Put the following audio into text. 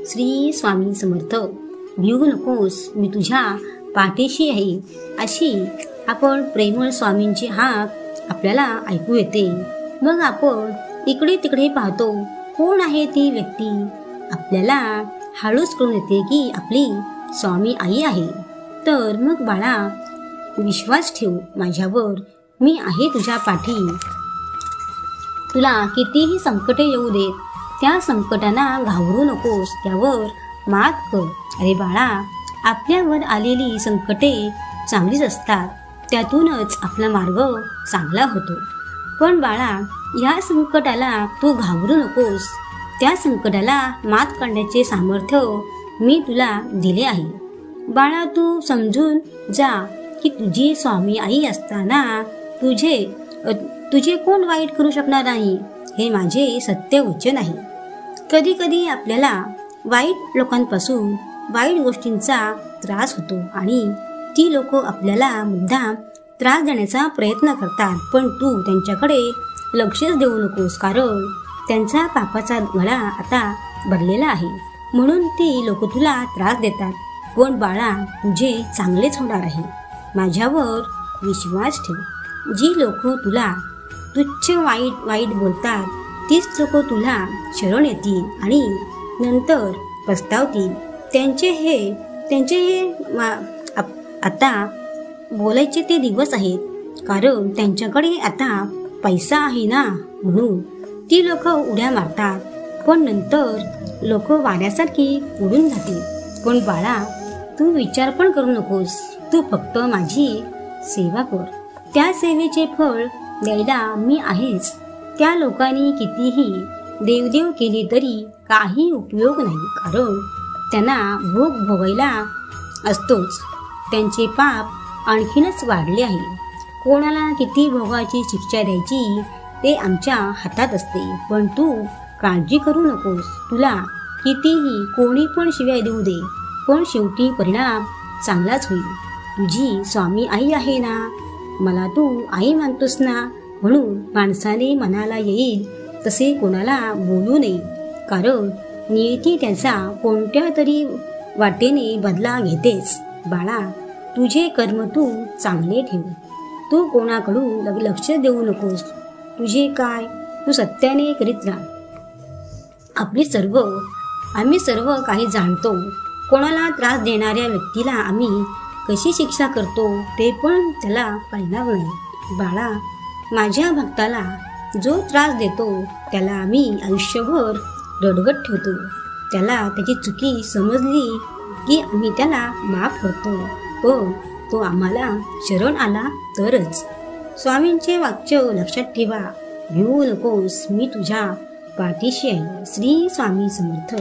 श्री स्वामी समर्थ. भिवू नकोस, मी तुझ्या पाठीशी आहे, अशी आपण प्रेमळ स्वामींची हाक आपल्याला ऐकू येते. मग आपण इकडे तिकडे पाहतो, कोण आहे ती व्यक्ती? आपल्याला हळूच कळून येते की आपली स्वामी आई आहे. तर मग बाळा, विश्वास ठेव माझ्यावर, मी आहे तुझ्या पाठी. तुला कितीही संकटे येऊ देत, त्या संकटांना घाबरू नकोस, त्यावर मात कर. अरे बाळा, आपल्यावर आलेली संकटे चांगलीच असतात, त्यातूनच आपला मार्ग चांगला होतो. पण बाळा, या संकटाला तू घाबरू नकोस, त्या संकटाला मात करण्याचे सामर्थ्य मी तुला दिले आहे. बाळा, तू समजून जा की तुझी स्वामी आई असताना तुझे कोण वाईट करू शकणार नाही, हे माझे सत्य वचन आहे. कधी कधी आपल्याला वाईट लोकांपासून वाईट गोष्टींचा त्रास होतो आणि ती लोक आपल्याला मुद्दाम त्रास देण्याचा प्रयत्न करतात. पण तू त्यांच्याकडे लक्षच देऊ नकोस, कारण त्यांचा पापाचा गळा आता भरलेला आहे, म्हणून ती लोक तुला त्रास देतात. पण बाळा, तुझे चांगलेच होणार आहे, माझ्यावर विश्वास ठेव. जी लोक तुला तुच्छ वाईट बोलतात, तीच लोक तुला शरण येतील आणि नंतर पस्तावतील. त्यांचे हे आता बोलायचे ते दिवस आहेत, कारण त्यांच्याकडे आता पैसा आहे ना, म्हणून ती लोक उड्या मारतात. पण नंतर लोक वाऱ्यासारखी उडून जातील. पण बाळा, तू विचार पण करू नकोस, तू फक्त माझी सेवा कर. त्या सेवेचे फळ द्यायला मी आहेच. त्या लोकांनी कितीही देवदेव केली तरी काही उपयोग नाही, कारण त्यांना भोग भोगायला असतोच. त्यांचे पाप आणखीनच वाढले आहे. कोणाला किती भोगाची शिक्षा द्यायची ते आमच्या हातात असते. पण तू काळजी करू नकोस, तुला कितीही कोणी पण शिव्या देऊ दे, पण शेवटी परिणाम चांगलाच होईल. तुझी स्वामी आई आहे ना, मला तू आई मानतोस ना, म्हणून माणसाने मनाला येईल तसे कोणाला बोलू नये, कारण नियती त्याचा कोणत्या तरी वाटेने बदला घेतेच. बाळा, तुझे कर्म तू चांगले ठेव, तू कोणाकडून लक्ष देऊ नकोस. तुझे काय तू सत्याने करीत राहा. आम्ही सर्व काही जाणतो. कोणाला त्रास देणाऱ्या व्यक्तीला आम्ही कशी शिक्षा करतो ते पण त्याला कळणार नाही. बाळा, माझ्या भक्ताला जो त्रास देतो त्याला आम्ही आयुष्यभर रडवत ठेवतो. त्याला त्याची चुकी समजली की आम्ही त्याला माफ करतो, पण तो आम्हाला शरण आला तरच. स्वामींचे वाक्य लक्षात ठेवा, भिवू नकोस, मी तुझ्या पाठीशी आहे. श्री स्वामी समर्थ.